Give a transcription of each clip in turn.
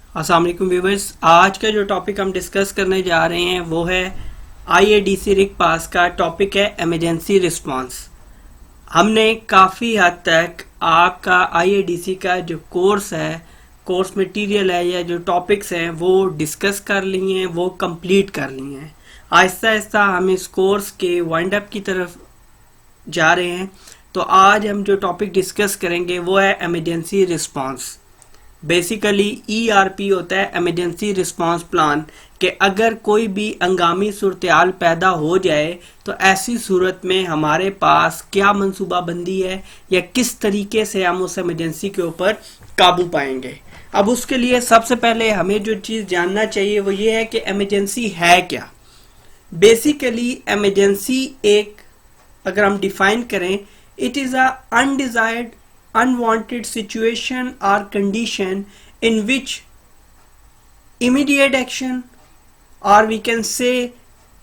अस्सलाम वालेकुम व्यूवर्स। आज का जो टॉपिक हम डिस्कस करने जा रहे हैं वो है आईएडीसी रिक पास का टॉपिक है इमरजेंसी रिस्पांस। हमने काफ़ी हद तक आपका आईएडीसी का जो कोर्स है, कोर्स मटेरियल है या जो टॉपिक्स हैं वो डिस्कस कर लिए हैं, वो कंप्लीट कर लिए हैं। आहिस्ता आहिस्ता हम इस कोर्स के वाइंड अप की तरफ जा रहे हैं। तो आज हम जो टॉपिक डिस्कस करेंगे वो है इमरजेंसी रिस्पांस। बेसिकली ईआरपी होता है इमरजेंसी रिस्पांस प्लान, कि अगर कोई भी हंगामी सूरत-ए-हाल पैदा हो जाए तो ऐसी सूरत में हमारे पास क्या मंसूबाबंदी है या किस तरीके से हम उस इमरजेंसी के ऊपर काबू पाएंगे। अब उसके लिए सबसे पहले हमें जो चीज़ जानना चाहिए वो ये है कि इमरजेंसी है क्या। बेसिकली इमरजेंसी एक, अगर हम डिफाइन करें, it is a undesired unwanted situation or condition in which immediate action or we can say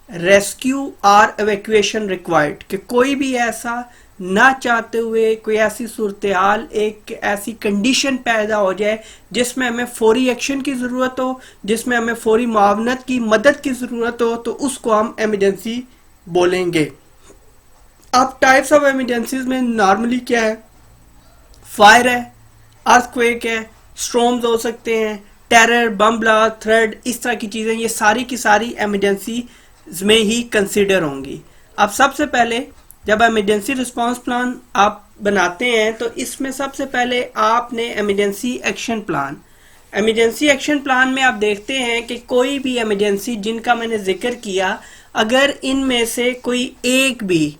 rescue or evacuation required, कि कोई भी ऐसा ना चाहते हुए कोई ऐसी सूरत हाल, एक ऐसी कंडीशन पैदा हो जाए जिसमें हमें फौरी एक्शन की ज़रूरत हो, जिसमें हमें फौरी मुआवनत की मदद की ज़रूरत हो, तो उसको हम एमरजेंसी बोलेंगे। अब टाइप्स ऑफ एमरजेंसीज में नॉर्मली क्या है, फायर है, अर्थक्वेक है, स्ट्रॉम्स हो सकते हैं, टेरर, बम ब्लास्ट, थ्रेड, इस तरह की चीज़ें, ये सारी की सारी एमरजेंसी में ही कंसिडर होंगी। अब सबसे पहले जब एमरजेंसी रिस्पांस प्लान आप बनाते हैं तो इसमें सबसे पहले आपने emergency action plan, emergency action plan में आप देखते हैं कि कोई भी एमरजेंसी जिनका मैंने जिक्र किया, अगर इनमें से कोई एक भी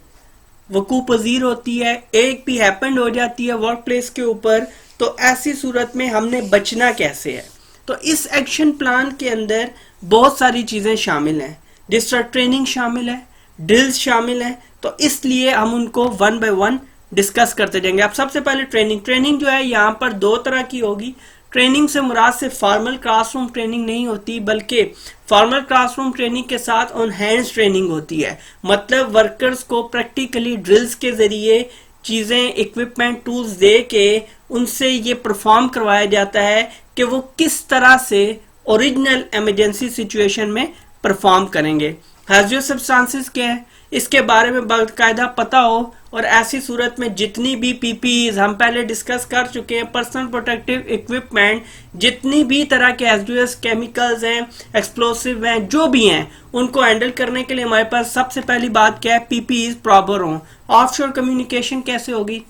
वकू पजीर होती है, एक भी हैपेंड हो जाती है वर्क प्लेस के ऊपर, तो ऐसी सूरत में हमने बचना कैसे है। तो इस एक्शन प्लान के अंदर बहुत सारी चीज़ें शामिल हैं, जिस तरह ट्रेनिंग शामिल है, ड्रिल्स शामिल है, तो इसलिए हम उनको वन बाय वन डिस्कस करते जाएंगे। अब सबसे पहले ट्रेनिंग जो है यहाँ पर दो तरह की होगी। ट्रेनिंग से मुराद से फॉर्मल क्लासरूम ट्रेनिंग नहीं होती, बल्कि फॉर्मल क्लासरूम ट्रेनिंग के साथ ऑन हैंड्स ट्रेनिंग होती है। मतलब वर्कर्स को प्रैक्टिकली ड्रिल्स के ज़रिए चीज़ें, इक्विपमेंट, टूल्स दे के उनसे ये परफॉर्म करवाया जाता है कि वो किस तरह से ओरिजिनल इमरजेंसी सिचुएशन में परफॉर्म करेंगे। हैज़ियस सब्सटेंसेस क्या है, इसके बारे में बाकायदा पता हो, और ऐसी सूरत में जितनी भी पीपीईज हम पहले डिस्कस कर चुके हैं, पर्सनल प्रोटेक्टिव इक्विपमेंट, जितनी भी तरह के हैज़ियस केमिकल्स हैं, एक्सप्लोसिव हैं, जो भी हैं, उनको हैंडल करने के लिए हमारे पास सबसे पहली बात क्या है, पीपीईज प्रॉपर हों। ऑफशोर कम्युनिकेशन कैसे होगी,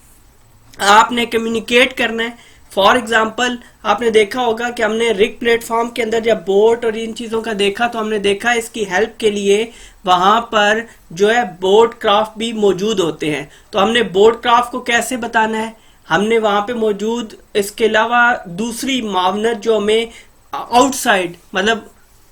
आपने कम्युनिकेट करना है। फॉर एग्जाम्पल आपने देखा होगा कि हमने रिग प्लेटफॉर्म के अंदर जब बोट और इन चीज़ों का देखा तो हमने देखा इसकी हेल्प के लिए वहाँ पर जो है बोट क्राफ्ट भी मौजूद होते हैं। तो हमने बोट क्राफ्ट को कैसे बताना है, हमने वहाँ पे मौजूद, इसके अलावा दूसरी मावनत जो हमें आउटसाइड मतलब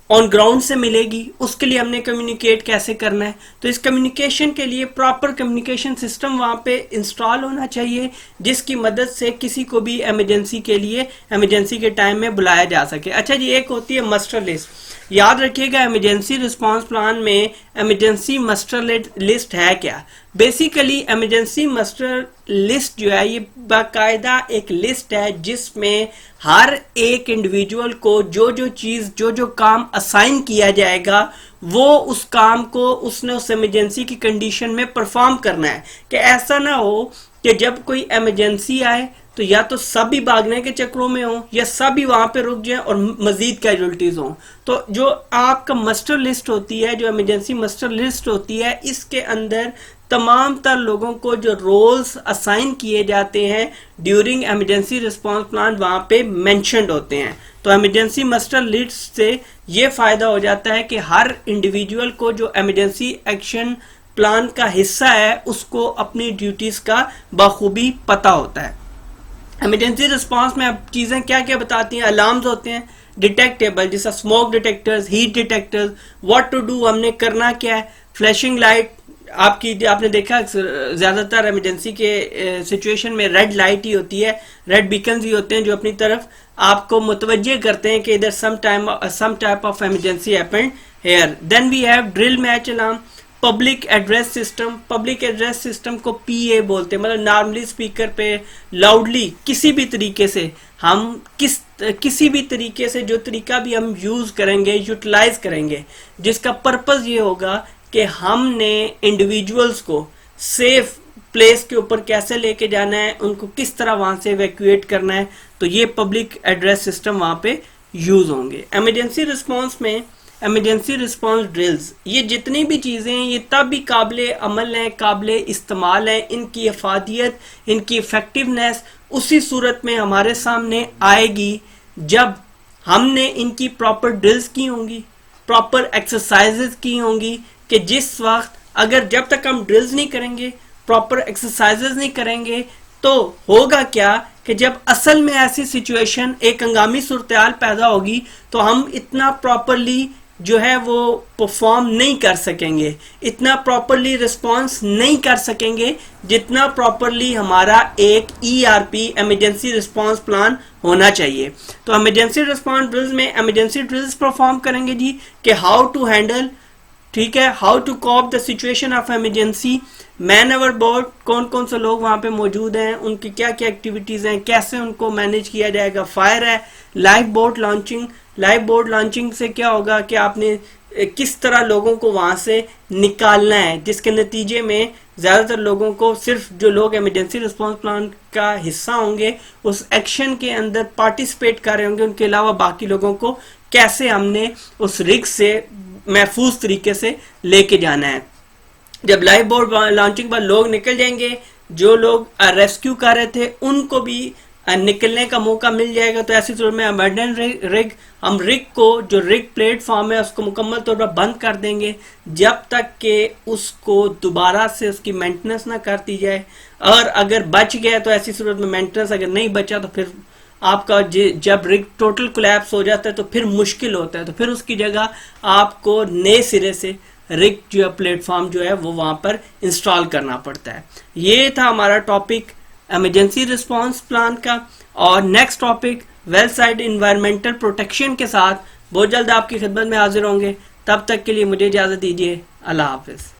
ऑन ग्राउंड से मिलेगी, उसके लिए हमने कम्युनिकेट कैसे करना है। तो इस कम्युनिकेशन के लिए प्रॉपर कम्युनिकेशन सिस्टम वहाँ पे इंस्टॉल होना चाहिए, जिसकी मदद से किसी को भी इमरजेंसी के लिए इमरजेंसी के टाइम में बुलाया जा सके। अच्छा जी, एक होती है मस्टर लिस्ट। याद रखिएगा इमरजेंसी रिस्पांस प्लान में इमरजेंसी मस्टर लिस्ट है क्या। बेसिकली इमरजेंसी मस्टर लिस्ट जो है ये बाकायदा एक लिस्ट है जिसमें हर एक इंडिविजुअल को जो जो चीज़, जो जो काम असाइन किया जाएगा वो उस काम को उसने उस इमरजेंसी की कंडीशन में परफॉर्म करना है। कि ऐसा ना हो कि जब कोई इमरजेंसी आए तो या तो सभी भागने के चक्रों में हो या सभी वहां पे रुक जाएं और मजीद कैजुअल्टीज हों। तो जो आपका मस्टर लिस्ट होती है, जो इमरजेंसी मस्टर लिस्ट होती है, इसके अंदर तमाम तर लोगों को जो रोल्स असाइन किए जाते हैं ड्यूरिंग इमरजेंसी रिस्पांस प्लान वहां पे मेंशन्ड होते हैं। तो इमरजेंसी मस्टर लिस्ट से ये फायदा हो जाता है कि हर इंडिविजुअल को जो इमरजेंसी एक्शन प्लान का हिस्सा है उसको अपनी ड्यूटीज का बखूबी पता होता है। इमरजेंसी रिस्पांस में अब चीज़ें क्या क्या बताती हैं, अलार्म्स होते हैं डिटेक्टेबल, जैसा smoke detectors, heat detectors, what to do, हमने करना क्या है, फ्लैशिंग लाइट, आपने देखा ज़्यादातर इमरजेंसी के सिचुएशन में रेड लाइट ही होती है, रेड बीकन्स ही होते हैं जो अपनी तरफ आपको मुतवज्जे करते हैं कि इधर some type of emergency happened here. Then we have drill match alarm, public address system, public address system को पीए बोलते हैं, मतलब नॉर्मली स्पीकर पे लाउडली किसी भी तरीके से हम किसी भी तरीके से जो तरीका भी हम यूज करेंगे, यूटिलाइज करेंगे, जिसका पर्पस ये होगा कि हमने इंडिविजुअल्स को सेफ प्लेस के ऊपर कैसे लेके जाना है, उनको किस तरह वहां से इवैक्यूएट करना है, तो ये पब्लिक एड्रेस सिस्टम वहां पे यूज होंगे। इमरजेंसी रिस्पांस में इमरजेंसी रिस्पांस ड्रिल्स, ये जितनी भी चीज़ें हैं ये तब भी काबिले अमल हैं, काबिले इस्तेमाल हैं। इनकी अफादियत, इनकी इफेक्टिवनेस उसी सूरत में हमारे सामने आएगी जब हमने इनकी प्रॉपर ड्रिल्स की होंगी, प्रॉपर एक्सरसाइजेस की होंगी, कि जिस वक्त अगर जब तक हम ड्रिल्स नहीं करेंगे, प्रॉपर एक्सरसाइजेस नहीं करेंगे, तो होगा क्या कि जब असल में ऐसी सिचुएशन, एक हंगामी सूरत-ए-हाल पैदा होगी, तो हम इतना प्रॉपरली जो है वो परफॉर्म नहीं कर सकेंगे, इतना प्रॉपरली रिस्पॉन्स नहीं कर सकेंगे जितना प्रॉपरली हमारा एक ERP इमरजेंसी रिस्पॉन्स प्लान होना चाहिए। तो इमरजेंसी रिस्पॉन्स ड्रिल्स में इमरजेंसी ड्रिल्स परफॉर्म करेंगे जी कि हाउ टू हैंडल, ठीक है, how to cope the situation of emergency, man overboard, कौन कौन से लोग वहां पे मौजूद हैं, उनकी क्या क्या एक्टिविटीज हैं, कैसे उनको मैनेज किया जाएगा। फायर है, live boat launching, live boat launching से क्या होगा कि आपने किस तरह लोगों को वहां से निकालना है, जिसके नतीजे में ज्यादातर लोगों को, सिर्फ जो लोग इमरजेंसी रिस्पांस प्लान का हिस्सा होंगे, उस एक्शन के अंदर पार्टिसिपेट कर रहे होंगे, उनके अलावा बाकी लोगों को कैसे हमने उस रिस्क से महफूज तरीके से लेके जाना है। जब लाइव बोट लॉन्चिंग पर लोग निकल जाएंगे, जो लोग रेस्क्यू कर रहे थे उनको भी निकलने का मौका मिल जाएगा। तो ऐसी सूरत में अबैंडन रिग, हम रिग को, जो रिग प्लेटफॉर्म है उसको मुकम्मल तौर पर बंद कर देंगे जब तक कि उसको दोबारा से उसकी मेंटेनेंस ना कर दी जाए। और अगर बच गया तो ऐसी सूरत में मेंटेनेंस, अगर नहीं बचा तो फिर आपका जब रिग टोटल कोलैप्स हो जाता है तो फिर मुश्किल होता है, तो फिर उसकी जगह आपको नए सिरे से रिग जो प्लेटफॉर्म जो है वो वहां पर इंस्टॉल करना पड़ता है। ये था हमारा टॉपिक इमरजेंसी रिस्पांस प्लान का। और next topic well side environmental protection के साथ बहुत जल्द आपकी खिदमत में हाजिर होंगे। तब तक के लिए मुझे इजाजत दीजिए। अल्लाह हाफिज।